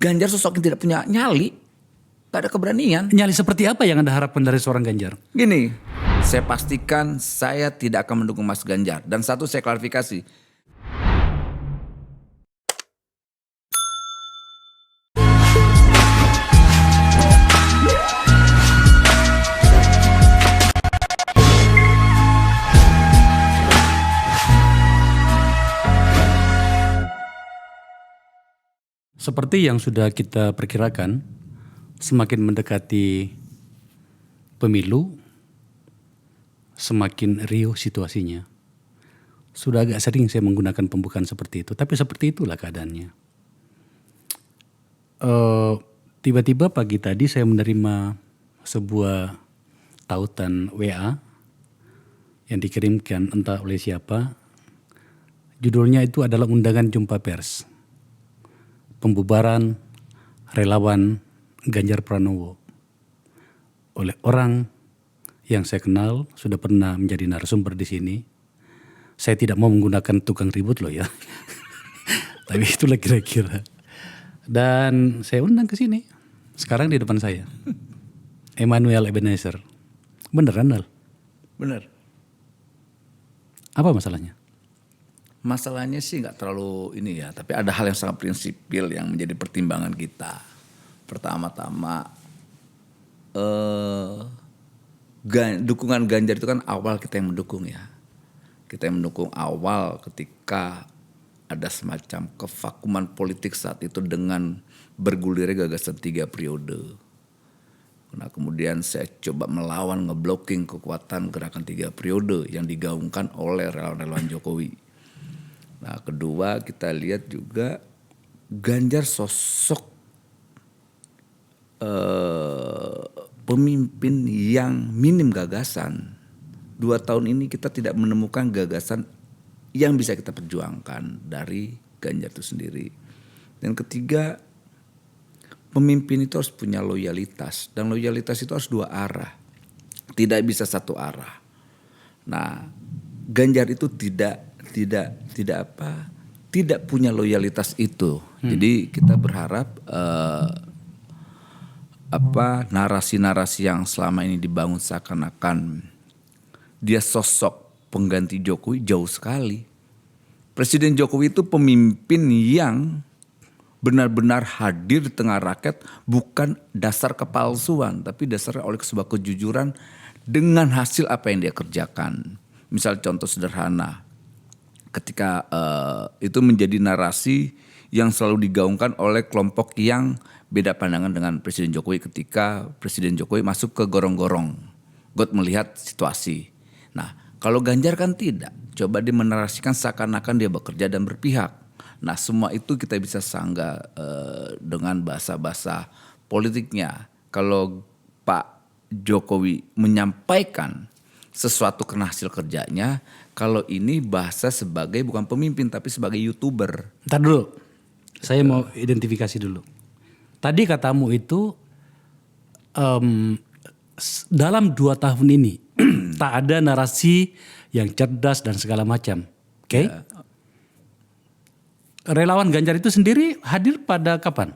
Ganjar sosok yang tidak punya nyali, gak ada keberanian. Nyali seperti apa yang Anda harapkan dari seorang Ganjar? Gini, saya pastikan saya tidak akan mendukung Mas Ganjar. Dan satu saya klarifikasi. Seperti yang sudah kita perkirakan, semakin mendekati pemilu, semakin riuh situasinya. Sudah agak sering saya menggunakan pembukaan seperti itu, tapi seperti itulah keadaannya. Tiba-tiba pagi tadi saya menerima sebuah tautan WA yang dikirimkan entah oleh siapa. Judulnya itu adalah undangan jumpa pers. Pembubaran relawan Ganjar Pranowo oleh orang yang saya kenal, sudah pernah menjadi narasumber di sini. Saya tidak mau menggunakan tukang ribut loh ya. Tapi itulah kira-kira. Dan saya undang ke sini. Sekarang di depan saya. Emmanuel Ebenezer. Beneran Nal? Benar. Apa masalahnya? Masalahnya sih nggak terlalu ini ya, tapi ada hal yang sangat prinsipil yang menjadi pertimbangan kita. Pertama-tama, dukungan Ganjar itu kan awal kita yang mendukung ya. Kita yang mendukung awal ketika ada semacam kevakuman politik saat itu dengan bergulirnya gagasan 3 periode. Nah kemudian saya coba melawan ngeblocking kekuatan gerakan 3 periode yang digaungkan oleh relawan-relawan Jokowi. Nah kedua kita lihat juga Ganjar sosok pemimpin yang minim gagasan. 2 tahun ini kita tidak menemukan gagasan yang bisa kita perjuangkan dari Ganjar itu sendiri. Dan ketiga, pemimpin itu harus punya loyalitas. Dan loyalitas itu harus 2 arah. Tidak bisa 1 arah. Nah Ganjar itu tidak punya loyalitas itu. Jadi kita berharap narasi-narasi yang selama ini dibangun seakan-akan dia sosok pengganti Jokowi jauh sekali. Presiden Jokowi itu pemimpin yang benar-benar hadir di tengah rakyat, bukan dasar kepalsuan, tapi dasar oleh sebuah kejujuran dengan hasil apa yang dia kerjakan. Misal contoh sederhana, ketika itu menjadi narasi yang selalu digaungkan oleh kelompok yang beda pandangan dengan Presiden Jokowi ketika Presiden Jokowi masuk ke gorong-gorong, God melihat situasi. Nah kalau Ganjar kan tidak, coba dia menarasikan seakan-akan dia bekerja dan berpihak. Nah semua itu kita bisa sanggah dengan bahasa-bahasa politiknya. Kalau Pak Jokowi menyampaikan sesuatu karena hasil kerjanya, kalau ini bahasa sebagai bukan pemimpin tapi sebagai YouTuber. Ntar dulu, saya mau identifikasi dulu. Tadi katamu itu dalam 2 tahun ini tak ada narasi yang cerdas dan segala macam. Oke? Ya. Relawan Ganjar itu sendiri hadir pada kapan?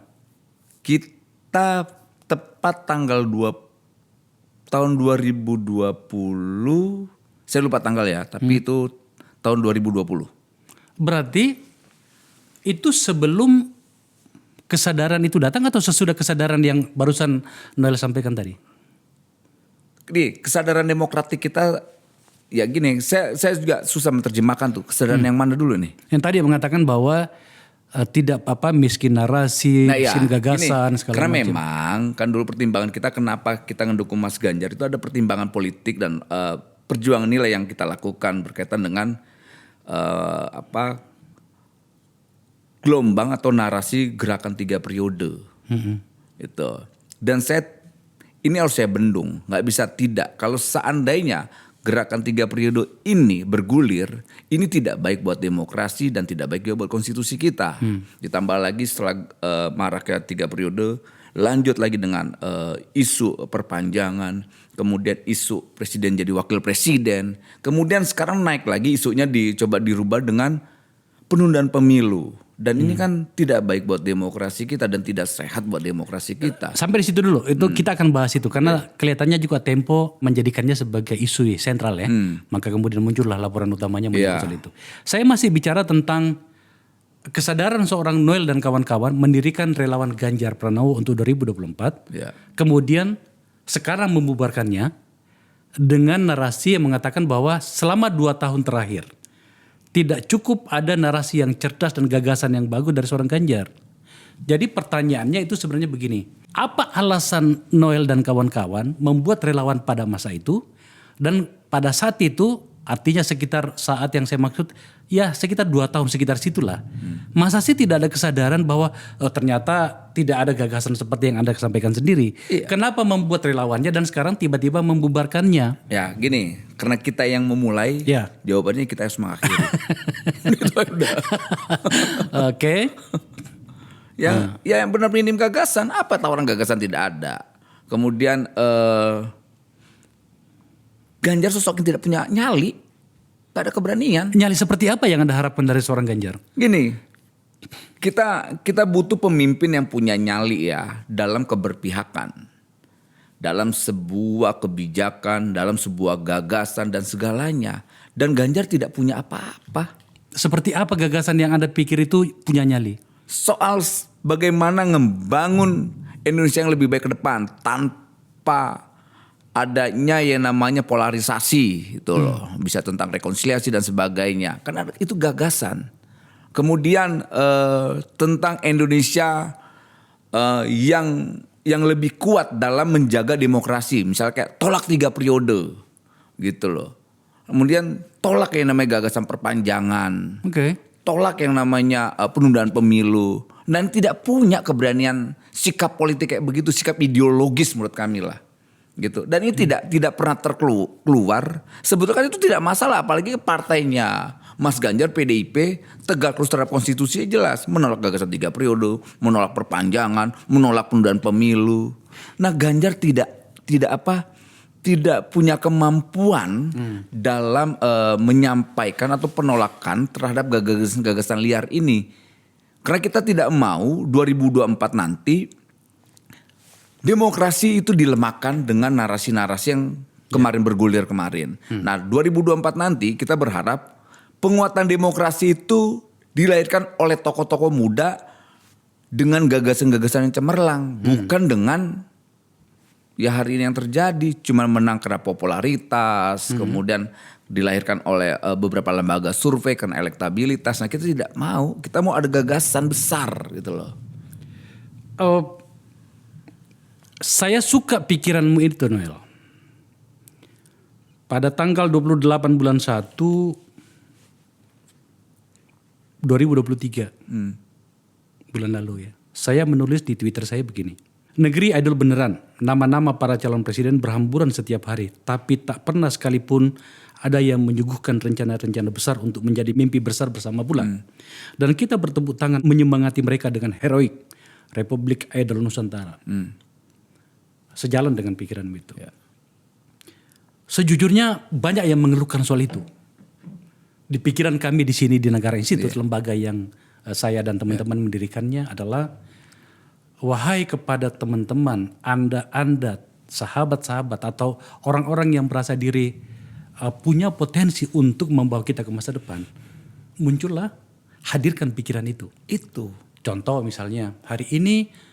Kita tepat tanggal 2 tahun 2020, saya lupa tanggal ya, tapi itu tahun 2020. Berarti itu sebelum kesadaran itu datang atau sesudah kesadaran yang barusan Noel sampaikan tadi? Di kesadaran demokratik kita ya gini, saya juga susah menerjemahkan tuh kesadaran yang mana dulu nih. Yang tadi mengatakan bahwa tidak miskin narasi, miskin gagasan gini, segala karena macam. memang kan dulu pertimbangan kita kenapa kita ngedukung Mas Ganjar itu ada pertimbangan politik dan perjuangan nilai yang kita lakukan berkaitan dengan gelombang atau narasi gerakan 3 periode. Itu. Dan ini harus saya bendung, nggak bisa tidak. Kalau seandainya gerakan 3 periode ini bergulir, ini tidak baik buat demokrasi dan tidak baik juga buat konstitusi kita. Ditambah lagi setelah maraknya 3 periode, lanjut lagi dengan isu perpanjangan, kemudian isu presiden jadi wakil presiden, kemudian sekarang naik lagi isunya dicoba dirubah dengan penundaan pemilu. Dan ini kan tidak baik buat demokrasi kita dan tidak sehat buat demokrasi kita. Sampai di situ dulu, itu kita akan bahas itu karena kelihatannya juga Tempo menjadikannya sebagai isu sentral ya. Maka kemudian muncullah laporan utamanya mengenai soal itu. Saya masih bicara tentang kesadaran seorang Noel dan kawan-kawan mendirikan relawan Ganjar Pranowo untuk 2024. Ya. Kemudian sekarang membubarkannya dengan narasi yang mengatakan bahwa selama 2 tahun terakhir tidak cukup ada narasi yang cerdas dan gagasan yang bagus dari seorang Ganjar. Jadi pertanyaannya itu sebenarnya begini. Apa alasan Noel dan kawan-kawan membuat relawan pada masa itu? Dan pada saat itu artinya sekitar saat yang saya maksud ya sekitar 2 tahun sekitar situlah. Masa sih tidak ada kesadaran bahwa ternyata tidak ada gagasan seperti yang Anda sampaikan sendiri. Kenapa membuat relawannya dan sekarang tiba-tiba membubarkannya? Ya gini, karena kita yang memulai, Ya. jawabannya kita harus mengakhiri. Itu udah. Oke. Ya yang benar minim gagasan, apa tawaran gagasan tidak ada. Kemudian Ganjar sosok yang tidak punya nyali, gak ada keberanian. Nyali seperti apa yang Anda harapkan dari seorang Ganjar? Gini, kita butuh pemimpin yang punya nyali ya dalam keberpihakan, dalam sebuah kebijakan, dalam sebuah gagasan dan segalanya. Dan Ganjar tidak punya apa-apa. Seperti apa gagasan yang Anda pikir itu punya nyali? Soal bagaimana ngebangun Indonesia yang lebih baik ke depan tanpa adanya yang namanya polarisasi itu loh. Bisa tentang rekonsiliasi dan sebagainya. Karena itu gagasan. Kemudian tentang Indonesia yang lebih kuat dalam menjaga demokrasi. Misalnya kayak tolak 3 periode gitu loh. Kemudian tolak yang namanya gagasan perpanjangan. Oke. Tolak yang namanya penundaan pemilu. Dan tidak punya keberanian sikap politik kayak begitu. Sikap ideologis menurut kami lah. Gitu. Dan ini tidak pernah terkeluar. Sebetulnya kan itu tidak masalah, apalagi partainya Mas Ganjar PDIP tegak terus terhadap konstitusi jelas, menolak gagasan 3 periode, menolak perpanjangan, menolak penundaan pemilu. Nah, Ganjar tidak punya kemampuan dalam menyampaikan atau penolakan terhadap gagasan liar ini. Karena kita tidak mau 2024 nanti demokrasi itu dilemahkan dengan narasi-narasi yang kemarin bergulir kemarin. Nah 2024 nanti kita berharap penguatan demokrasi itu dilahirkan oleh tokoh-tokoh muda dengan gagasan-gagasan yang cemerlang. Bukan dengan ya hari ini yang terjadi cuma menang karena popularitas. Kemudian dilahirkan oleh beberapa lembaga survei karena elektabilitas. Nah kita tidak mau, kita mau ada gagasan besar gitu loh. Saya suka pikiranmu itu Noel. Pada tanggal 28 bulan 1 2023 bulan lalu ya. Saya menulis di Twitter saya begini. Negeri idol beneran. Nama-nama para calon presiden berhamburan setiap hari. Tapi tak pernah sekalipun ada yang menyuguhkan rencana-rencana besar untuk menjadi mimpi besar bersama bulan. Dan kita bertepuk tangan menyemangati mereka dengan heroik. Republik Idol Nusantara. Sejalan dengan pikiranmu itu. Ya. Sejujurnya banyak yang mengeluhkan soal itu. Di pikiran kami di sini di Negara Institute, lembaga yang saya dan teman-teman mendirikannya adalah, wahai kepada teman-teman, Anda, sahabat-sahabat atau orang-orang yang merasa diri punya potensi untuk membawa kita ke masa depan, muncullah, hadirkan pikiran itu. Itu. Contoh misalnya hari ini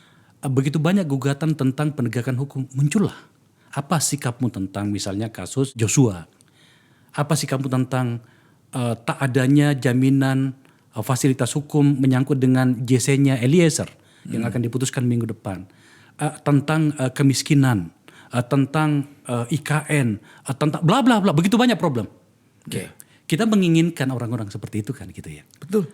begitu banyak gugatan tentang penegakan hukum, muncullah. Apa sikapmu tentang misalnya kasus Joshua? Apa sikapmu tentang tak adanya jaminan fasilitas hukum menyangkut dengan JC-nya Eliezer yang akan diputuskan minggu depan? Tentang kemiskinan, tentang IKN, tentang bla bla bla, begitu banyak problem. Okay. Kita menginginkan orang-orang seperti itu kan gitu ya. Betul.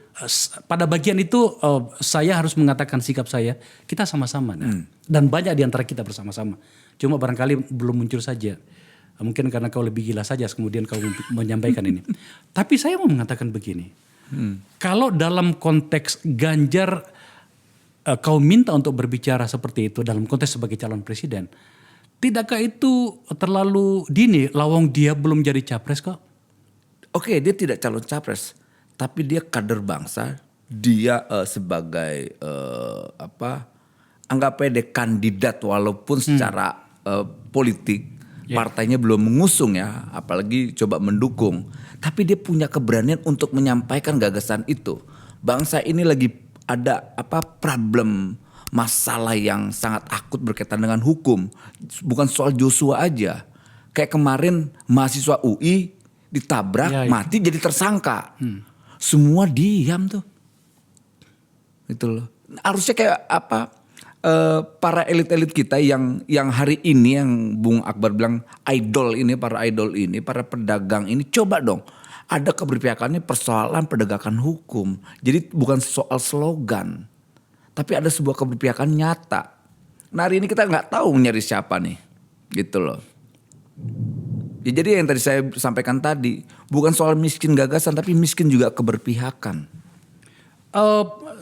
Pada bagian itu saya harus mengatakan sikap saya, kita sama-sama. Dan banyak di antara kita bersama-sama. Cuma barangkali belum muncul saja. Mungkin karena kau lebih gila saja kemudian kau menyampaikan ini. Tapi saya mau mengatakan begini. Kalau dalam konteks Ganjar kau minta untuk berbicara seperti itu dalam konteks sebagai calon presiden. Tidakkah itu terlalu dini, lawang dia belum jadi capres kok? Oke, dia tidak calon capres, tapi dia kader bangsa dia sebagai anggap aja kandidat walaupun secara politik partainya belum mengusung ya, apalagi coba mendukung. Tapi dia punya keberanian untuk menyampaikan gagasan itu. Bangsa ini lagi ada problem masalah yang sangat akut berkaitan dengan hukum. Bukan soal Joshua aja. Kayak kemarin mahasiswa UI ditabrak, mati jadi tersangka. Semua diam tuh. Gitu loh. Harusnya kayak para elit-elit kita yang hari ini yang Bung Akbar bilang para idol ini, para pedagang ini, coba dong ada keberpihakannya persoalan penegakan hukum. Jadi bukan soal slogan, tapi ada sebuah keberpihakan nyata. Nah hari ini kita nggak tahu nyari siapa nih, gitu loh. Ya, jadi yang tadi saya sampaikan tadi bukan soal miskin gagasan, tapi miskin juga keberpihakan.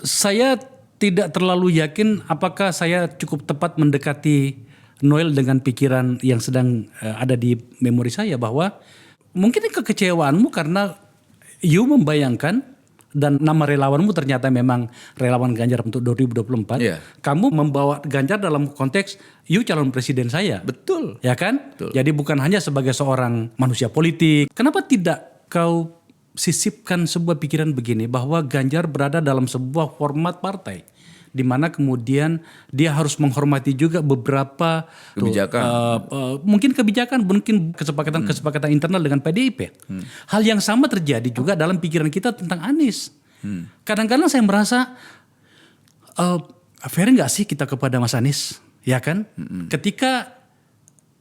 Saya tidak terlalu yakin apakah saya cukup tepat mendekati Noel dengan pikiran yang sedang ada di memori saya, bahwa mungkin kekecewaanmu karena you membayangkan dan nama relawanmu ternyata memang relawan Ganjar untuk 2024. Yeah. Kamu membawa Ganjar dalam konteks you calon presiden saya. Betul. Ya kan? Betul. Jadi bukan hanya sebagai seorang manusia politik. Kenapa tidak kau sisipkan sebuah pikiran begini, bahwa Ganjar berada dalam sebuah format partai di mana kemudian dia harus menghormati juga beberapa kebijakan, mungkin kebijakan, mungkin kesepakatan internal dengan PDIP. Hal yang sama terjadi juga dalam pikiran kita tentang Anies. Kadang-kadang saya merasa fair nggak sih kita kepada Mas Anies, ya kan? Ketika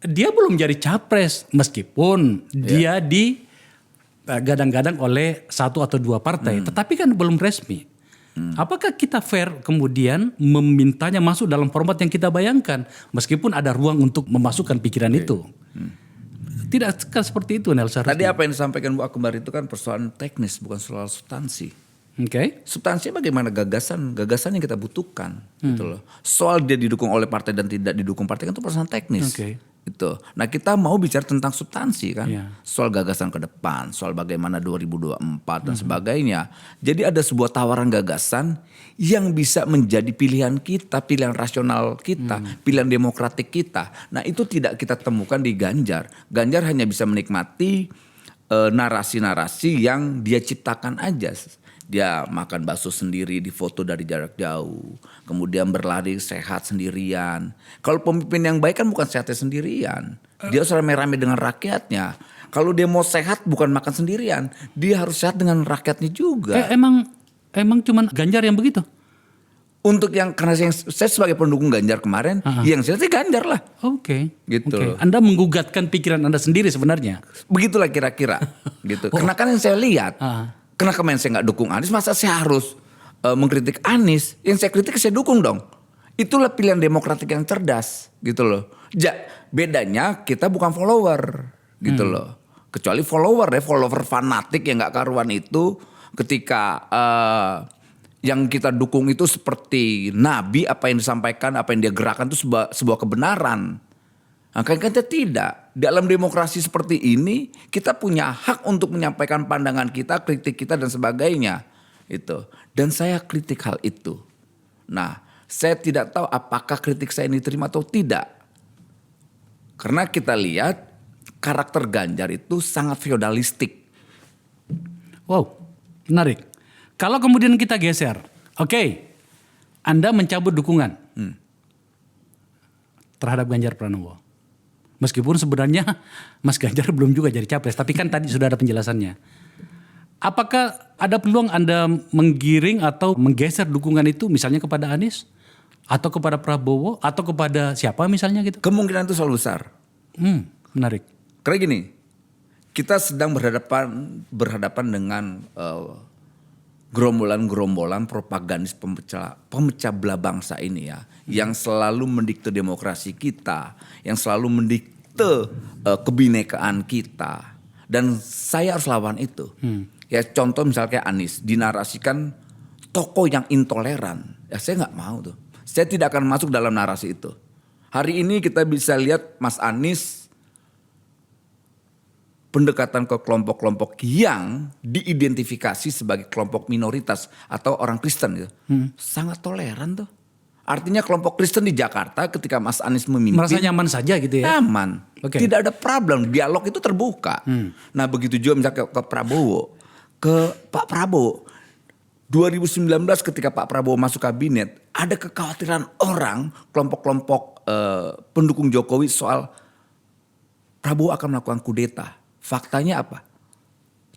dia belum jadi capres, meskipun dia gadang-gadang oleh satu atau dua partai, tetapi kan belum resmi. Apakah kita fair kemudian memintanya masuk dalam format yang kita bayangkan, meskipun ada ruang untuk memasukkan pikiran itu? Tidak kan seperti itu, Nel. Tadi apa yang disampaikan Bu Akbar itu kan persoalan teknis, bukan soal substansi. Substansinya bagaimana gagasan yang kita butuhkan, gitu loh. Soal dia didukung oleh partai dan tidak didukung partai kan itu persoalan teknis. Gitu. Nah kita mau bicara tentang substansi kan, soal gagasan ke depan, soal bagaimana 2024 dan sebagainya. Jadi ada sebuah tawaran gagasan yang bisa menjadi pilihan kita, pilihan rasional kita, pilihan demokratik kita. Nah itu tidak kita temukan di Ganjar. Ganjar hanya bisa menikmati narasi-narasi yang dia ciptakan aja. Dia makan bakso sendiri, difoto dari jarak jauh. Kemudian berlari sehat sendirian. Kalau pemimpin yang baik kan bukan sehatnya sendirian. Dia harus rame-rame dengan rakyatnya. Kalau dia mau sehat bukan makan sendirian. Dia harus sehat dengan rakyatnya juga. Emang cuman Ganjar yang begitu? Untuk karena saya sebagai pendukung Ganjar kemarin, yang saya sih Ganjar lah. Gitu. Anda menggugatkan pikiran Anda sendiri sebenarnya. Begitulah kira-kira. Gitu. Karena kan yang saya lihat, karena kemarin saya nggak dukung Anies, masa saya harus mengkritik Anies? Yang saya kritik saya dukung dong. Itulah pilihan demokratik yang cerdas, gitu loh. Bedanya kita bukan follower, gitu loh. Kecuali follower fanatik yang nggak karuan itu, ketika yang kita dukung itu seperti nabi, apa yang disampaikan, apa yang dia gerakan itu sebuah kebenaran. Nah, kan kita tidak. Dalam demokrasi seperti ini kita punya hak untuk menyampaikan pandangan kita, kritik kita dan sebagainya. Itu. Dan saya kritik hal itu. Nah, saya tidak tahu apakah kritik saya ini diterima atau tidak. Karena kita lihat karakter Ganjar itu sangat feodalistik. Wow, menarik. Kalau kemudian kita geser, Anda mencabut dukungan terhadap Ganjar Pranowo. Meskipun sebenarnya Mas Ganjar belum juga jadi capres, tapi kan tadi sudah ada penjelasannya. Apakah ada peluang Anda menggiring atau menggeser dukungan itu misalnya kepada Anies? Atau kepada Prabowo? Atau kepada siapa misalnya gitu? Kemungkinan itu selalu besar. Menarik. Karena gini, kita sedang berhadapan dengan gerombolan propagandis pemecah belah bangsa ini ya, yang selalu mendikte demokrasi kita, yang selalu mendikte kebinekaan kita, dan saya harus lawan itu. Ya contoh misalnya kayak Anies dinarasikan tokoh yang intoleran, ya saya nggak mau tuh, saya tidak akan masuk dalam narasi itu. Hari ini kita bisa lihat Mas Anies pendekatan ke kelompok-kelompok yang diidentifikasi sebagai kelompok minoritas atau orang Kristen gitu. Sangat toleran tuh. Artinya kelompok Kristen di Jakarta ketika Mas Anies memimpin Merasa nyaman saja gitu ya. aman. Oke. Tidak ada problem, dialog itu terbuka. Nah, begitu juga misalnya ke Prabowo, ke Pak Prabowo 2019 ketika Pak Prabowo masuk kabinet, ada kekhawatiran orang kelompok-kelompok pendukung Jokowi soal Prabowo akan melakukan kudeta. Faktanya apa?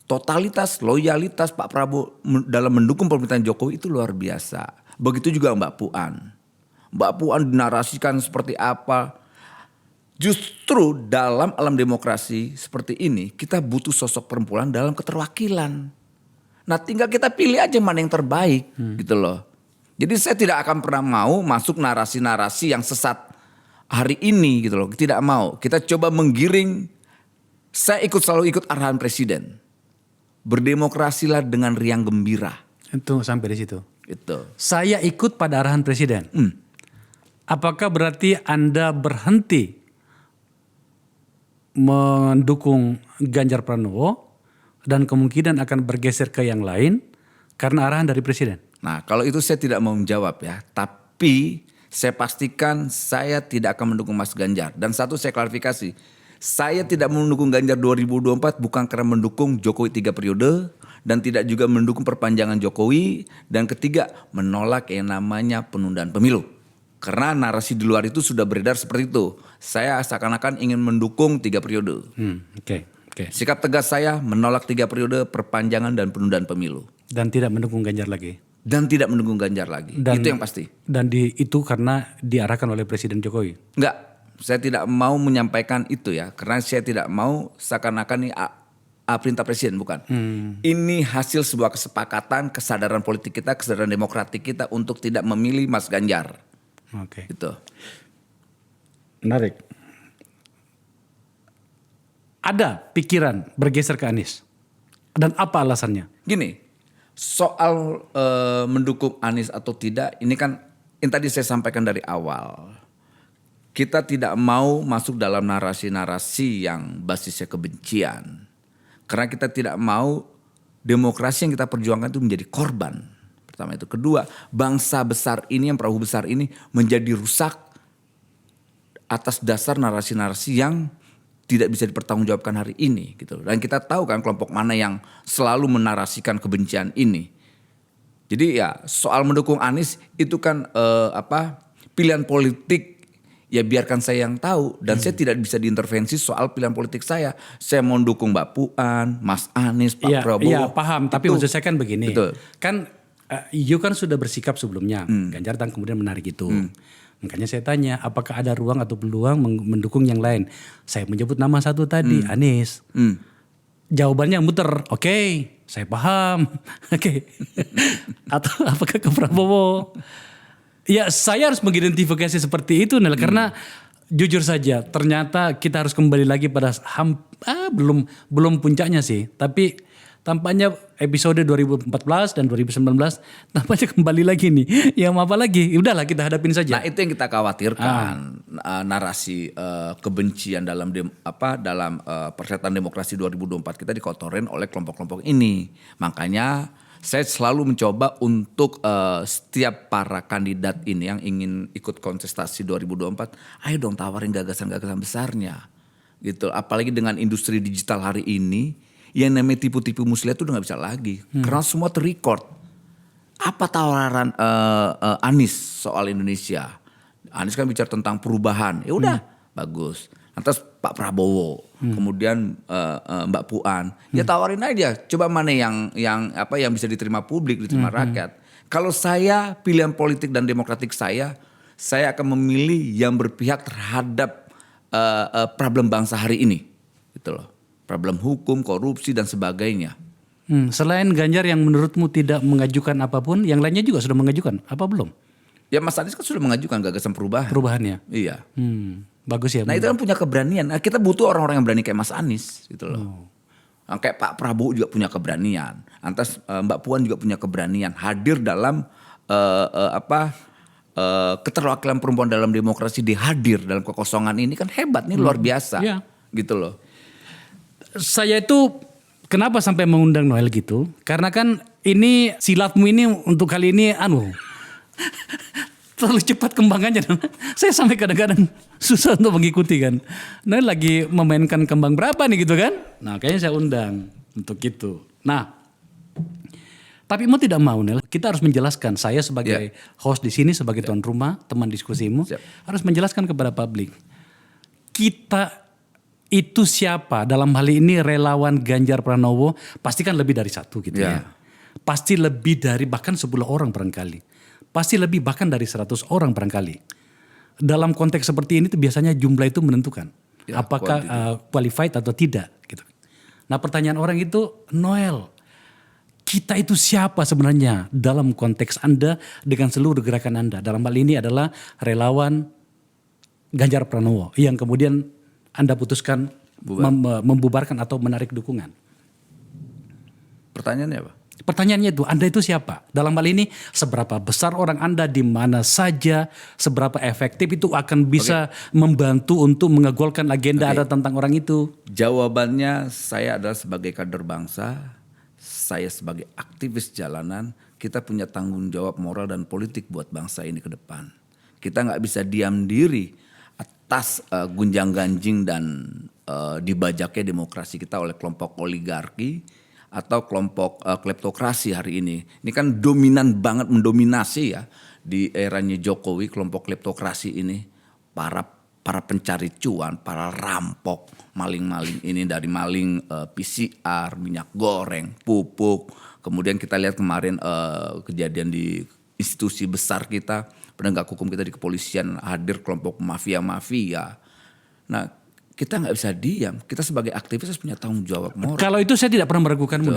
Totalitas, loyalitas Pak Prabowo dalam mendukung pemerintahan Jokowi itu luar biasa. Begitu juga Mbak Puan. Mbak Puan dinarasikan seperti apa. Justru dalam alam demokrasi seperti ini kita butuh sosok perempuan dalam keterwakilan. Nah tinggal kita pilih aja mana yang terbaik gitu loh. Jadi saya tidak akan pernah mau masuk narasi-narasi yang sesat hari ini gitu loh. Tidak mau. Kita coba menggiring. Saya selalu ikut arahan presiden. Berdemokrasilah dengan riang gembira. Itu sampai di situ. Gitu. Saya ikut pada arahan presiden. Apakah berarti Anda berhenti mendukung Ganjar Pranowo dan kemungkinan akan bergeser ke yang lain karena arahan dari presiden? Nah kalau itu saya tidak mau menjawab ya. Tapi saya pastikan saya tidak akan mendukung Mas Ganjar. Dan satu saya klarifikasi. Saya tidak mendukung Ganjar 2024 bukan karena mendukung Jokowi 3 periode. Dan tidak juga mendukung perpanjangan Jokowi. Dan ketiga menolak yang namanya penundaan pemilu. Karena narasi di luar itu sudah beredar seperti itu. Saya seakan-akan ingin mendukung 3 periode. Oke. Sikap tegas saya menolak 3 periode perpanjangan dan penundaan pemilu. Dan tidak mendukung Ganjar lagi. Dan tidak mendukung Ganjar lagi. Itu yang pasti. Dan itu karena diarahkan oleh Presiden Jokowi. Enggak. Saya tidak mau menyampaikan itu ya. Karena saya tidak mau seakan-akan ini perintah presiden, bukan. Ini hasil sebuah kesepakatan, kesadaran politik kita, kesadaran demokratik kita untuk tidak memilih Mas Ganjar. Oke. Gitu. Menarik. Ada pikiran bergeser ke Anies. Dan apa alasannya? Gini, soal mendukung Anies atau tidak, ini kan yang tadi saya sampaikan dari awal. Kita tidak mau masuk dalam narasi-narasi yang basisnya kebencian. Karena kita tidak mau demokrasi yang kita perjuangkan itu menjadi korban. Pertama itu. Kedua, bangsa besar ini, yang perahu besar ini menjadi rusak atas dasar narasi-narasi yang tidak bisa dipertanggungjawabkan hari ini. Gitu. Dan kita tahu kan kelompok mana yang selalu menarasikan kebencian ini. Jadi ya soal mendukung Anies itu kan pilihan politik. Ya biarkan saya yang tahu dan saya tidak bisa diintervensi soal pilihan politik saya. Saya mau dukung Mbak Puan, Mas Anies, Pak Prabowo. Iya paham, tapi maksud saya kan begini. Betul. Kan you kan sudah bersikap sebelumnya. Ganjar dan kemudian menarik itu. Makanya saya tanya apakah ada ruang atau peluang mendukung yang lain. Saya menyebut nama satu tadi, Anies. Jawabannya muter, oke, saya paham. Oke. Atau apakah ke Prabowo? Ya saya harus mengidentifikasi seperti itu Nel, karena jujur saja ternyata kita harus kembali lagi pada belum puncaknya sih, tapi tampaknya episode 2014 dan 2019 tampaknya kembali lagi nih. Ya apa lagi? Udahlah kita hadapin saja. Nah itu yang kita khawatirkan, narasi kebencian dalam persyaratan demokrasi 2024 kita dikotorin oleh kelompok-kelompok ini. Makanya saya selalu mencoba untuk setiap para kandidat ini yang ingin ikut kontestasi 2024, ayo dong tawarin gagasan-gagasan besarnya. Gitu. Apalagi dengan industri digital hari ini, yang namanya tipu-tipu muslihat itu udah gak bisa lagi. Karena semua terrecord. Apa tawaran Anies soal Indonesia? Anies kan bicara tentang perubahan. Ya udah, bagus. Lantas Pak Prabowo, kemudian Mbak Puan, ya tawarin aja. Coba mana yang bisa diterima publik, diterima rakyat. Kalau saya pilihan politik dan demokratik saya akan memilih yang berpihak terhadap problem bangsa hari ini, gitu loh. Problem hukum, korupsi dan sebagainya. Selain Ganjar yang menurutmu tidak mengajukan apapun, yang lainnya juga sudah mengajukan, apa belum? Ya Mas Anies kan sudah mengajukan gagasan perubahan. Perubahannya. Iya. Bagus ya. Nah itu kan punya keberanian. Nah, kita butuh orang-orang yang berani kayak Mas Anies gitu loh. Kayak Pak Prabowo juga punya keberanian. Lantas Mbak Puan juga punya keberanian hadir dalam keterwakilan perempuan dalam demokrasi, dihadir dalam kekosongan ini kan hebat nih, luar biasa. Iya. Gitu loh. Saya itu kenapa sampai mengundang Noel gitu? Karena kan ini silatmu ini untuk kali ini terlalu cepat kembangannya. Saya sampai kadang-kadang susah untuk mengikuti kan. Noel lagi memainkan kembang berapa nih gitu kan? Nah kayaknya saya undang untuk itu. Nah, tapi mau tidak mau Nel, kita harus menjelaskan. Saya sebagai host di sini, sebagai tuan rumah, teman diskusimu, harus menjelaskan kepada publik. Kita itu siapa? Dalam hal ini relawan Ganjar Pranowo, pasti kan lebih dari satu gitu ya. Pasti lebih dari bahkan 10 orang barangkali. Pasti lebih bahkan dari 100 orang barangkali. Dalam konteks seperti ini tuh biasanya jumlah itu menentukan. Apakah qualified atau tidak gitu. Nah pertanyaan orang itu, Noel, kita itu siapa sebenarnya dalam konteks Anda dengan seluruh gerakan Anda? Dalam hal ini adalah relawan Ganjar Pranowo yang kemudian Anda putuskan membubarkan atau menarik dukungan. Pertanyaannya apa? Pertanyaannya itu, Anda itu siapa? Dalam hal ini seberapa besar orang Anda di mana saja, seberapa efektif itu akan bisa membantu untuk mengegolkan agenda Anda tentang orang itu? Jawabannya saya adalah sebagai kader bangsa, saya sebagai aktivis jalanan, kita punya tanggung jawab moral dan politik buat bangsa ini ke depan. Kita nggak bisa diam diri atas gunjang-ganjing dan dibajaknya demokrasi kita oleh kelompok oligarki atau kelompok kleptokrasi hari ini. Ini kan dominan banget, mendominasi ya di eranya Jokowi, kelompok kleptokrasi ini. Para pencari cuan, para rampok, maling-maling ini dari maling PCR, minyak goreng, pupuk. Kemudian kita lihat kemarin kejadian di institusi besar kita, penegak hukum kita di kepolisian hadir kelompok mafia-mafia. Nah kita nggak bisa diam, kita sebagai aktivis harus punya tanggung jawab moral. Kalau itu saya tidak pernah meragukanmu.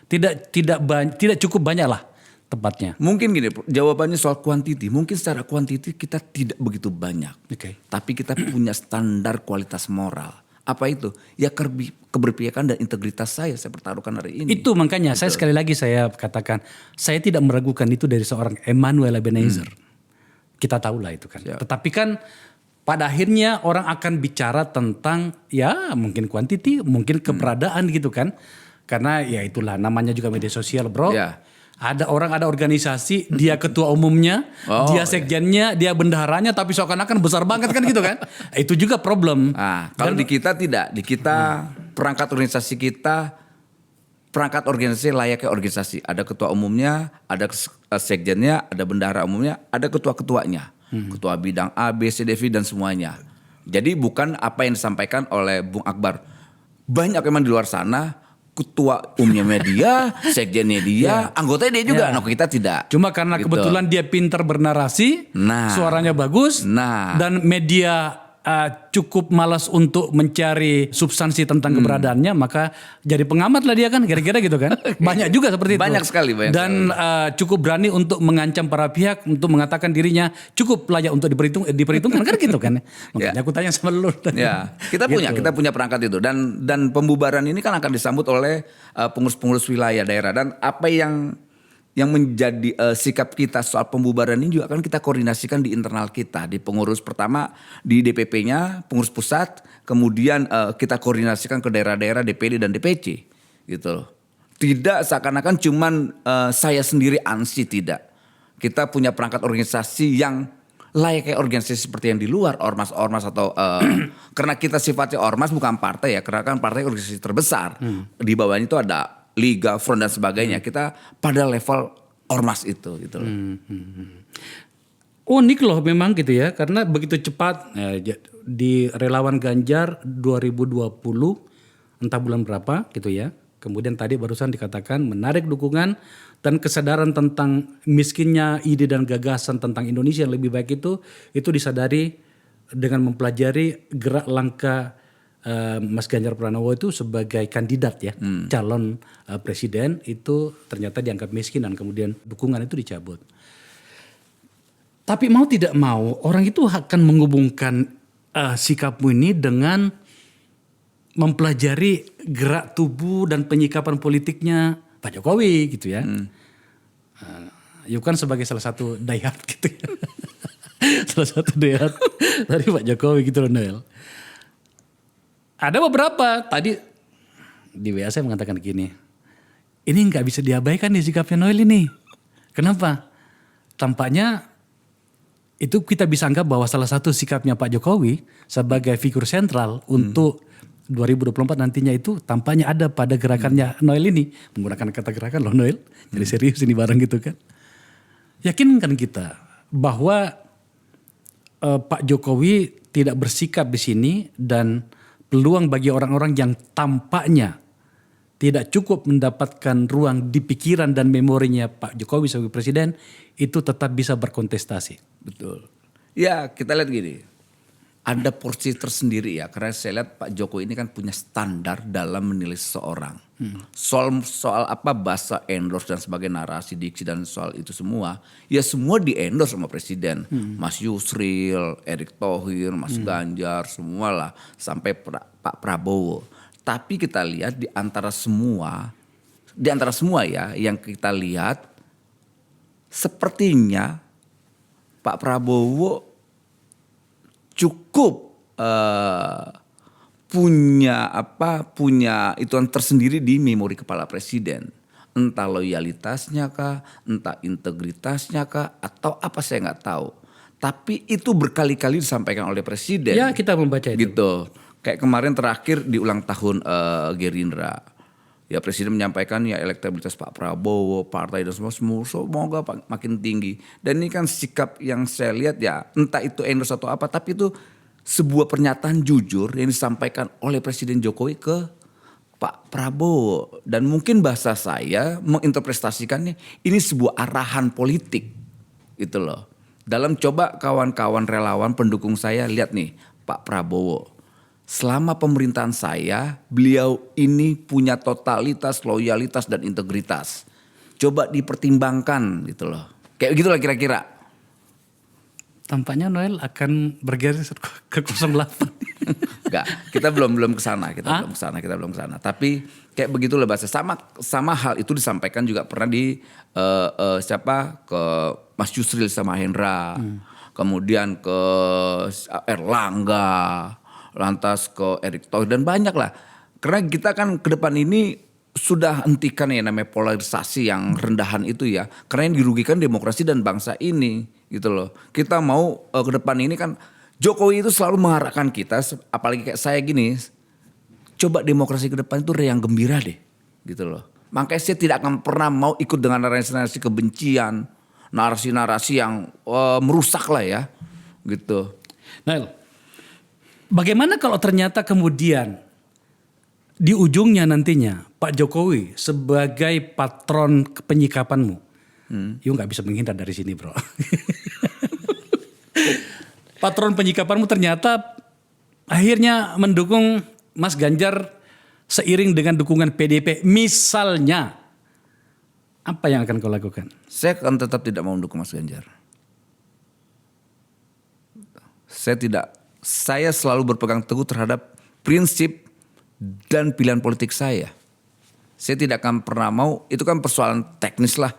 Tidak cukup banyak lah tepatnya. Mungkin gini, jawabannya soal kuantiti. Mungkin secara kuantiti kita tidak begitu banyak. Tapi kita punya standar kualitas moral. Apa itu? Ya keberpihakan dan integritas saya pertaruhkan hari ini. Itu makanya saya sekali lagi saya katakan, saya tidak meragukan itu dari seorang Emmanuel Ebenezer. Kita tahulah itu kan. Tetapi kan pada akhirnya orang akan bicara tentang ya mungkin kuantiti, mungkin keberadaan gitu kan. Karena ya itulah namanya juga media sosial bro. Ada orang, ada organisasi, dia ketua umumnya, dia sekjennya, dia bendaharanya, tapi seakan-akan besar banget kan gitu kan. Itu juga problem. Nah, kalau di kita tidak, di kita perangkat organisasi kita, perangkat organisasi layaknya organisasi. Ada ketua umumnya, ada sekjennya, ada bendahara umumnya, ada ketua-ketuanya. Ketua bidang A, B, C, D, V dan semuanya. Jadi bukan apa yang disampaikan oleh Bung Akbar. Banyak memang di luar sana ketua umumnya media, sekjennya dia, anggotanya dia juga. Nah kita tidak. Cuma karena kebetulan dia pintar bernarasi, suaranya bagus, dan media cukup malas untuk mencari substansi tentang keberadaannya, maka jadi pengamat lah dia kan, kira-kira gitu kan. Banyak juga seperti itu. Banyak sekali. Dan cukup berani untuk mengancam para pihak, untuk mengatakan dirinya cukup layak untuk diperhitungkan kan gitu kan. Makanya aku tanya sama lu. Ya, kita punya perangkat itu dan pembubaran ini kan akan disambut oleh pengurus-pengurus wilayah daerah, dan apa yang menjadi sikap kita soal pembubaran ini juga kan kita koordinasikan di internal kita, di pengurus pertama di DPP-nya, pengurus pusat, kemudian kita koordinasikan ke daerah-daerah DPD dan DPC gitu loh. Tidak seakan-akan cuman saya sendiri ANSI, tidak. Kita punya perangkat organisasi yang layaknya organisasi seperti yang di luar, ormas-ormas atau karena kita sifatnya ormas bukan partai ya, karena kan partai organisasi terbesar. Di bawahnya itu ada liga, front dan sebagainya. Kita pada level ormas itu gitu loh. Unik loh memang gitu ya, karena begitu cepat di relawan Ganjar 2020 entah bulan berapa gitu ya. Kemudian tadi barusan dikatakan menarik dukungan dan kesadaran tentang miskinnya ide dan gagasan tentang Indonesia yang lebih baik itu disadari dengan mempelajari gerak langkah Mas Ganjar Pranowo itu sebagai kandidat ya, calon presiden itu ternyata dianggap miskin dan kemudian dukungan itu dicabut. Tapi mau tidak mau orang itu akan menghubungkan sikapmu ini dengan mempelajari gerak tubuh dan penyikapan politiknya Pak Jokowi gitu ya. You kan sebagai salah satu diehard gitu ya. Salah satu diehard dari Pak Jokowi gitu loh Noel. Ada beberapa tadi di WA saya mengatakan gini, ini nggak bisa diabaikan nih sikapnya Noel ini. Kenapa? Tampaknya itu kita bisa anggap bahwa salah satu sikapnya Pak Jokowi sebagai figur sentral untuk 2024 nantinya itu tampaknya ada pada gerakannya Noel ini. Menggunakan kata gerakan loh Noel, jadi serius ini bareng gitu kan. Yakinkan kita bahwa Pak Jokowi tidak bersikap di sini dan peluang bagi orang-orang yang tampaknya tidak cukup mendapatkan ruang di pikiran dan memorinya Pak Jokowi sebagai presiden itu tetap bisa berkontestasi. Betul. Ya kita lihat gini, ada porsi tersendiri ya, karena saya lihat Pak Jokowi ini kan punya standar dalam menilai seseorang. Soal apa bahasa endorse dan sebagai narasi diksi dan soal itu semua, ya semua di endorse sama presiden. Mas Yusril, Erick Thohir, Mas Ganjar, semualah sampai Pak Prabowo. Tapi kita lihat di antara semua ya yang kita lihat sepertinya Pak Prabowo cukup punya ituan tersendiri di memori kepala presiden. Entah loyalitasnya kah, entah integritasnya kah, atau apa saya nggak tahu. Tapi itu berkali-kali disampaikan oleh presiden. Ya kita membaca itu. Gitu. Kayak kemarin terakhir di ulang tahun Gerindra. Ya presiden menyampaikan ya elektabilitas Pak Prabowo, partai dan semua semoga makin tinggi. Dan ini kan sikap yang saya lihat ya entah itu endorse atau apa, tapi itu sebuah pernyataan jujur yang disampaikan oleh Presiden Jokowi ke Pak Prabowo. Dan mungkin bahasa saya menginterpretasikannya ini sebuah arahan politik gitu loh. Dalam coba kawan-kawan relawan pendukung saya lihat nih Pak Prabowo. Selama pemerintahan saya, beliau ini punya totalitas, loyalitas dan integritas. Coba dipertimbangkan gitu loh. Kayak gitulah kira-kira. Tampaknya Noel akan bergeser ke 08. Enggak, kita belum ke sana, kita belum ke sana. Tapi kayak begitulah bahasa sama hal itu disampaikan juga pernah di ke Mas Yusril sama Hendra. Kemudian ke Erlangga, lantas ke Erick Thohir dan banyak lah. Karena kita kan ke depan ini sudah hentikan ya namanya polarisasi yang rendahan itu ya. Karena yang dirugikan demokrasi dan bangsa ini gitu loh. Kita mau ke depan ini kan Jokowi itu selalu mengarahkan kita, apalagi kayak saya gini, coba demokrasi ke depan itu riang gembira deh gitu loh. Makanya saya tidak akan pernah mau ikut dengan narasi-narasi kebencian, narasi-narasi yang merusak lah ya gitu. Noel, bagaimana kalau ternyata kemudian di ujungnya nantinya Pak Jokowi sebagai patron penyikapanmu, you nggak bisa menghindar dari sini bro. Patron penyikapanmu ternyata akhirnya mendukung Mas Ganjar seiring dengan dukungan PDIP misalnya, apa yang akan kau lakukan? Saya akan tetap tidak mau mendukung Mas Ganjar. Saya selalu berpegang teguh terhadap prinsip dan pilihan politik saya. Saya tidak akan pernah mau, itu kan persoalan teknis lah.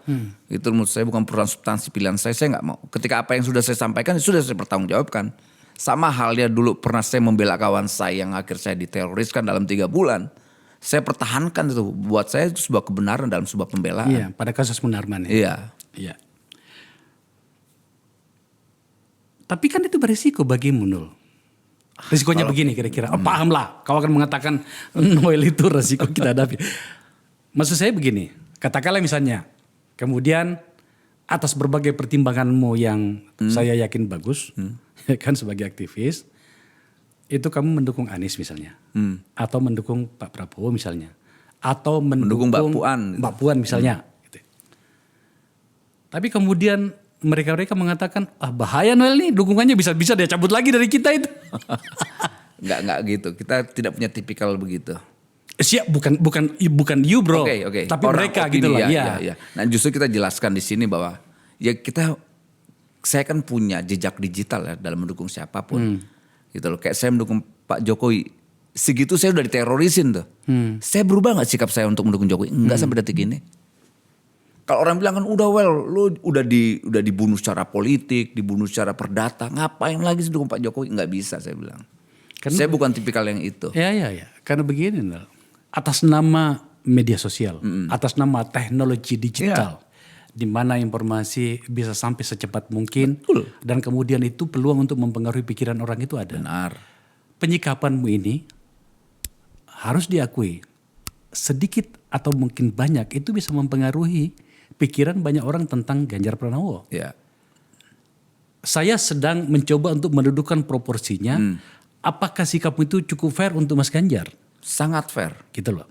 Itu menurut saya bukan persoalan substansi pilihan saya nggak mau. Ketika apa yang sudah saya sampaikan, sudah saya pertanggungjawabkan. Sama halnya dulu pernah saya membela kawan saya yang akhir saya diteroriskan dalam 3 bulan. Saya pertahankan itu, buat saya itu sebuah kebenaran dalam sebuah pembelaan. Iya, pada kasus Munarman. Iya. Iya. Tapi kan itu berisiko bagimu Nul. Risikonya begini kira-kira. Oh, pahamlah, kau akan mengatakan Noel itu risiko kita hadapi. Maksud saya begini, katakanlah misalnya, kemudian atas berbagai pertimbanganmu yang saya yakin bagus, kan sebagai aktivis, itu kamu mendukung Anies misalnya, atau mendukung Pak Prabowo misalnya, atau mendukung Mbak Puan misalnya. Gitu. Tapi kemudian mereka mengatakan, bahaya Noel nih, dukungannya bisa dia cabut lagi dari kita itu. Enggak gitu, kita tidak punya tipikal begitu. Siap, bukan you bro, Oke. tapi Orang mereka opini, gitu loh. Ya. Nah justru kita jelaskan di sini bahwa ya saya kan punya jejak digital ya dalam mendukung siapapun. Gitu loh, kayak saya mendukung Pak Jokowi, segitu saya udah diterorisin tuh. Saya berubah nggak sikap saya untuk mendukung Jokowi? Enggak sampai detik ini. Kalau orang bilang kan lu udah dibunuh secara politik, dibunuh secara perdata, ngapain lagi sih dukung Pak Jokowi? Nggak bisa saya bilang. Saya bukan tipikal yang itu. Ya. Karena begini Nel. atas nama media sosial, atas nama teknologi digital, di mana informasi bisa sampai secepat mungkin, dan kemudian itu peluang untuk mempengaruhi pikiran orang itu ada. Benar. Penyikapanmu ini harus diakui, sedikit atau mungkin banyak itu bisa mempengaruhi pikiran banyak orang tentang Ganjar Pranowo. Ya. Saya sedang mencoba untuk mendudukkan proporsinya. Apakah sikapmu itu cukup fair untuk Mas Ganjar? Sangat fair. Gitu loh.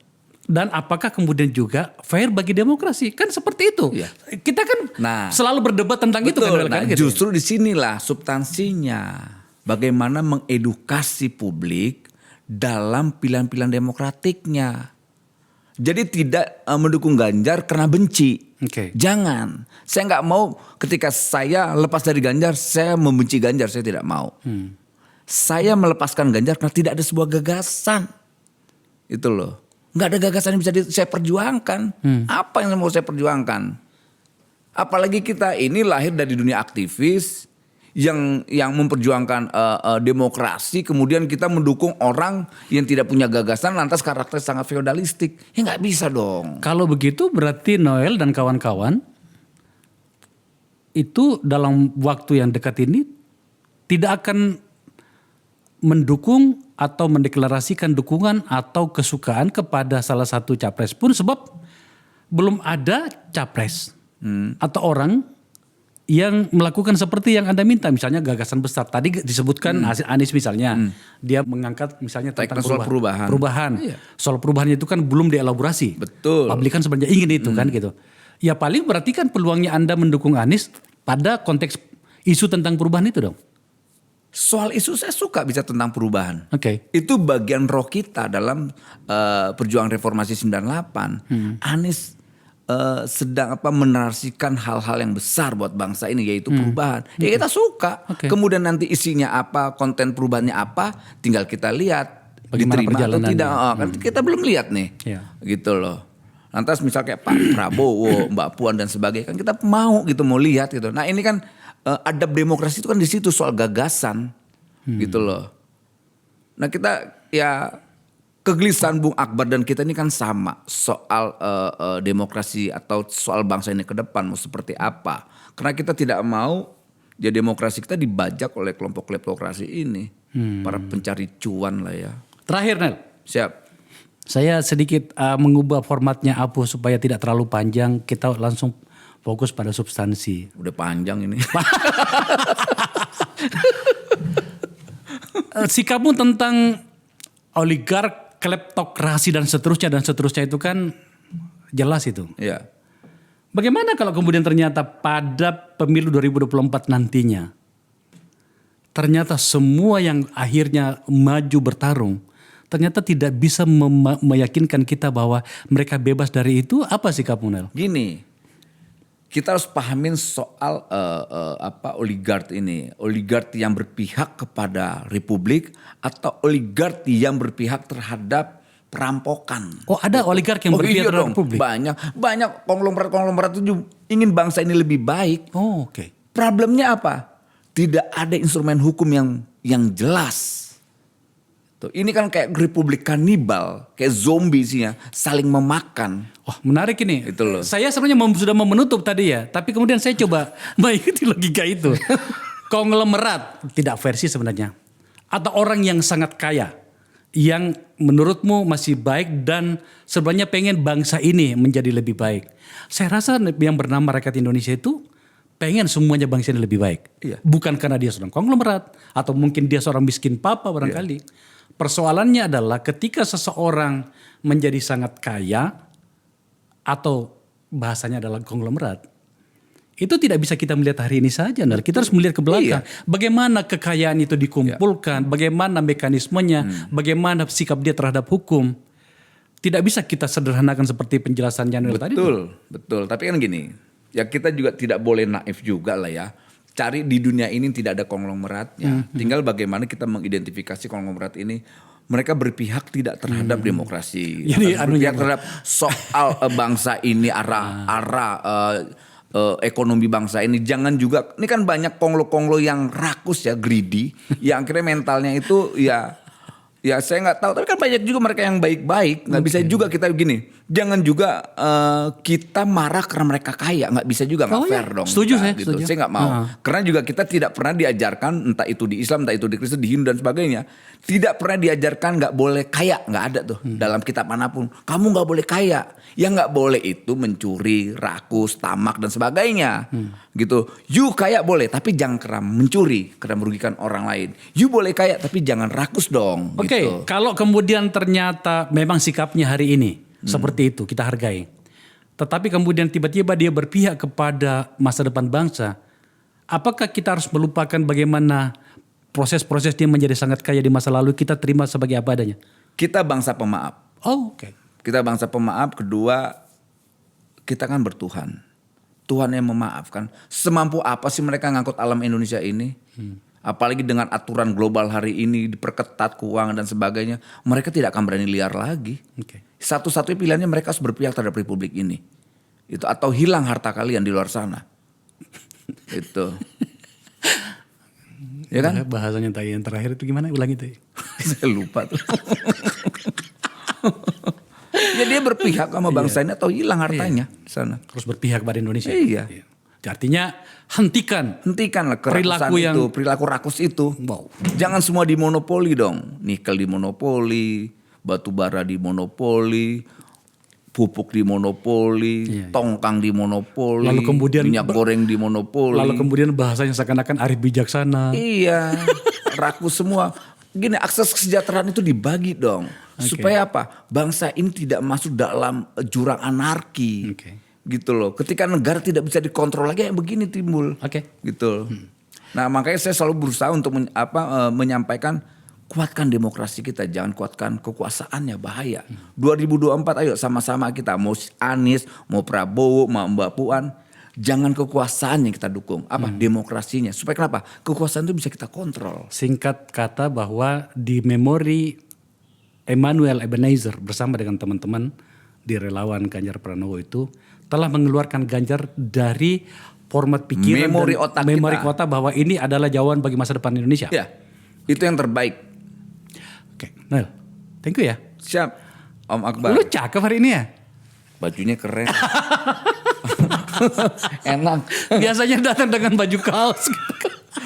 Dan apakah kemudian juga fair bagi demokrasi? Kan seperti itu. Iya. Kita kan selalu berdebat tentang itu kan. Betul. Nah, gitu. justru disinilah substansinya. Bagaimana mengedukasi publik dalam pilihan-pilihan demokratiknya. Jadi tidak mendukung Ganjar karena benci. Jangan. Saya nggak mau ketika saya lepas dari Ganjar, saya membenci Ganjar. Saya tidak mau. Saya melepaskan Ganjar karena tidak ada sebuah gagasan. Itu loh. Nggak ada gagasan yang bisa saya perjuangkan. Apa yang mau saya perjuangkan? Apalagi kita ini lahir dari dunia aktivis yang memperjuangkan demokrasi, kemudian kita mendukung orang yang tidak punya gagasan, lantas karakter sangat feodalistik. Ya nggak bisa dong. Kalau begitu berarti Noel dan kawan-kawan itu dalam waktu yang dekat ini tidak akan mendukung atau mendeklarasikan dukungan atau kesukaan kepada salah satu capres pun, sebab belum ada capres atau orang yang melakukan seperti yang Anda minta, misalnya gagasan besar. Tadi disebutkan Anies misalnya, dia mengangkat misalnya tentang soal perubahan. Iya. Soal perubahan itu kan belum dielaborasi. Betul. Publik kan sebenarnya ingin itu kan gitu. Ya paling berarti kan peluangnya Anda mendukung Anies pada konteks isu tentang perubahan itu dong. Soal isu saya suka bisa tentang perubahan. Itu bagian roh kita dalam perjuangan reformasi 98. Anies sedang menarasikan hal-hal yang besar buat bangsa ini, yaitu perubahan. Ya kita suka. Kemudian nanti isinya apa, konten perubahannya apa, tinggal kita lihat bagaimana diterima atau tidak. Kan kita belum lihat nih. Gitu loh. Lantas misal kayak Pak Prabowo, Mbak Puan dan sebagainya, kan kita mau lihat gitu. Nah ini kan adab demokrasi itu kan di situ soal gagasan, gitu loh. Nah kita ya kegelisahan Bung Akbar dan kita ini kan sama soal demokrasi atau soal bangsa ini ke depan mau seperti apa. Karena kita tidak mau ya demokrasi kita dibajak oleh kelompok kleptokrasi ini, para pencari cuan lah ya. Terakhir Nel. Siap. Saya sedikit mengubah formatnya Apu supaya tidak terlalu panjang. Kita langsung fokus pada substansi. Udah panjang ini. Sikapmu tentang oligark, kleptokrasi dan seterusnya itu kan jelas itu. Iya. Bagaimana kalau kemudian ternyata pada pemilu 2024 nantinya, ternyata semua yang akhirnya maju bertarung, ternyata tidak bisa meyakinkan kita bahwa mereka bebas dari itu, apa sikapmu Nel? Gini, kita harus pahamin soal oligark ini. Oligark yang berpihak kepada republik atau oligark yang berpihak terhadap perampokan. Oh ada oligark yang berpihak terhadap republik? Banyak konglomerat itu ingin bangsa ini lebih baik. Oh oke. Problemnya apa? Tidak ada instrumen hukum yang jelas. Ini kan kayak republik kanibal, kayak zombie sih ya, saling memakan. Wah menarik ini. Itu loh. Saya sebenarnya sudah mau menutup tadi ya, tapi kemudian saya coba mengikuti logika itu. Konglomerat, tidak versi sebenarnya. Atau orang yang sangat kaya, yang menurutmu masih baik dan sebenarnya pengen bangsa ini menjadi lebih baik. Saya rasa yang bernama rakyat Indonesia itu pengen semuanya bangsa ini lebih baik. Iya. Bukan karena dia seorang konglomerat, atau mungkin dia seorang miskin papa barangkali. Iya. Persoalannya adalah ketika seseorang menjadi sangat kaya atau bahasanya adalah konglomerat, itu tidak bisa kita melihat hari ini saja. Kita harus melihat ke belakang. Iya. Bagaimana kekayaan itu dikumpulkan, bagaimana mekanismenya, bagaimana sikap dia terhadap hukum. Tidak bisa kita sederhanakan seperti penjelasan Januel tadi. Betul. Tapi kan gini, ya kita juga tidak boleh naif juga lah ya. Cari di dunia ini tidak ada konglomeratnya. Tinggal bagaimana kita mengidentifikasi konglomerat ini. Mereka berpihak tidak terhadap demokrasi. Jadi berpihak terhadap soal bangsa ini, arah ekonomi bangsa ini. Jangan juga, ini kan banyak konglo-konglo yang rakus ya, greedy. Yang akhirnya mentalnya itu ya Ya saya nggak tahu, tapi kan banyak juga mereka yang baik-baik. Nggak bisa juga kita gini. Jangan juga kita marah karena mereka kaya. Nggak bisa juga, nggak fair dong. Setuju Nah, saya, gitu. setuju. Saya nggak mau. Karena juga kita tidak pernah diajarkan, entah itu di Islam, entah itu di Kristen, di Hindu dan sebagainya. Tidak pernah diajarkan nggak boleh kaya. Nggak ada tuh dalam kitab manapun. Kamu nggak boleh kaya. Yang nggak boleh itu mencuri, rakus, tamak dan sebagainya. Gitu. You kaya boleh, tapi jangan karena mencuri, karena merugikan orang lain. You boleh kaya, tapi jangan rakus dong. Oke, Gitu. kalau kemudian ternyata memang sikapnya hari ini seperti itu, kita hargai. Tetapi kemudian tiba-tiba dia berpihak kepada masa depan bangsa, apakah kita harus melupakan bagaimana proses-proses dia menjadi sangat kaya di masa lalu, kita terima sebagai apa adanya? Kita bangsa pemaaf. Oh, oke. Kita bangsa pemaaf. Kedua, kita kan bertuhan. Tuhan yang memaafkan. Semampu apa sih mereka ngangkut alam Indonesia ini? Apalagi dengan aturan global hari ini, diperketat keuangan dan sebagainya. Mereka tidak akan berani liar lagi. Oke. Satu-satunya pilihannya mereka harus berpihak terhadap republik ini. Itu atau hilang harta kalian di luar sana. Itu. Ya kan? Bahasanya tadi yang terakhir itu gimana? Ulangi tadi. Saya lupa tuh. Ya dia berpihak sama bangsa ini atau hilang hartanya di sana. Harus berpihak pada Indonesia. Iya. Artinya Hentikanlah kerakusan Perilaku yang- perilaku rakus itu. Wow. Jangan semua dimonopoli dong. Nikel dimonopoli, batu bara dimonopoli, pupuk dimonopoli, tongkang dimonopoli, Lalu kemudian minyak goreng dimonopoli. Lalu kemudian bahasanya seakan-akan arif bijaksana. Iya, rakus semua. Gini, akses kesejahteraan itu dibagi dong. Supaya apa? Bangsa ini tidak masuk dalam jurang anarki. Oke. Gitu loh. Ketika negara tidak bisa dikontrol lagi, yang begini timbul. Oke. Gitu. Nah, makanya saya selalu berusaha untuk menyampaikan kuatkan demokrasi kita, jangan kuatkan kekuasaannya, bahaya. 2024 ayo sama-sama kita, mau Anies, mau Prabowo, mau Mbak Puan, jangan kekuasaan yang kita dukung, demokrasinya. Supaya kenapa? Kekuasaan itu bisa kita kontrol. Singkat kata bahwa di memori Emmanuel Ebenezer bersama dengan teman-teman di relawan Ganjar Pranowo itu telah mengeluarkan Ganjar dari format pikiran Memori dan otak memori kita. kota bahwa ini adalah jawaban bagi masa depan Indonesia. Ya, itu yang terbaik. Oke, Noel, thank you ya. Siap, Om Akbar. Lu cakep hari ini ya. Bajunya keren. Enak. Biasanya datang dengan baju kaos.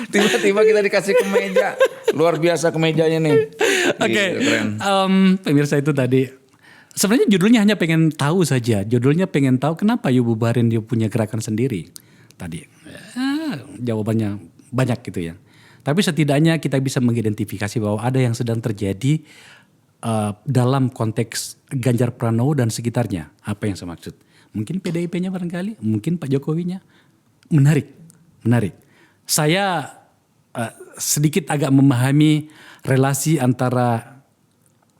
Tiba-tiba kita dikasih kemeja. Luar biasa kemejanya nih. Oke, Gila, keren. Pemirsa itu tadi sebenarnya judulnya hanya pengen tahu saja. Judulnya pengen tahu kenapa you bubarin dia punya gerakan sendiri. Tadi jawabannya banyak gitu ya. Tapi setidaknya kita bisa mengidentifikasi bahwa ada yang sedang terjadi dalam konteks Ganjar Pranowo dan sekitarnya. Apa yang saya maksud? Mungkin PDIP-nya barangkali, mungkin Pak Jokowinya. Menarik. Saya sedikit agak memahami relasi antara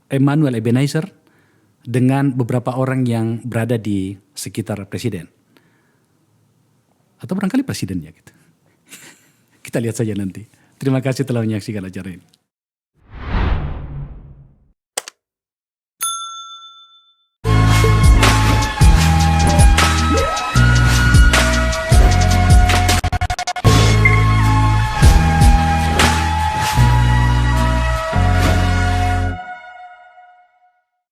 Emmanuel Ebenezer dengan beberapa orang yang berada di sekitar presiden. Atau barangkali presidennya gitu. Kita lihat saja nanti. Terima kasih telah menyaksikan acara ini.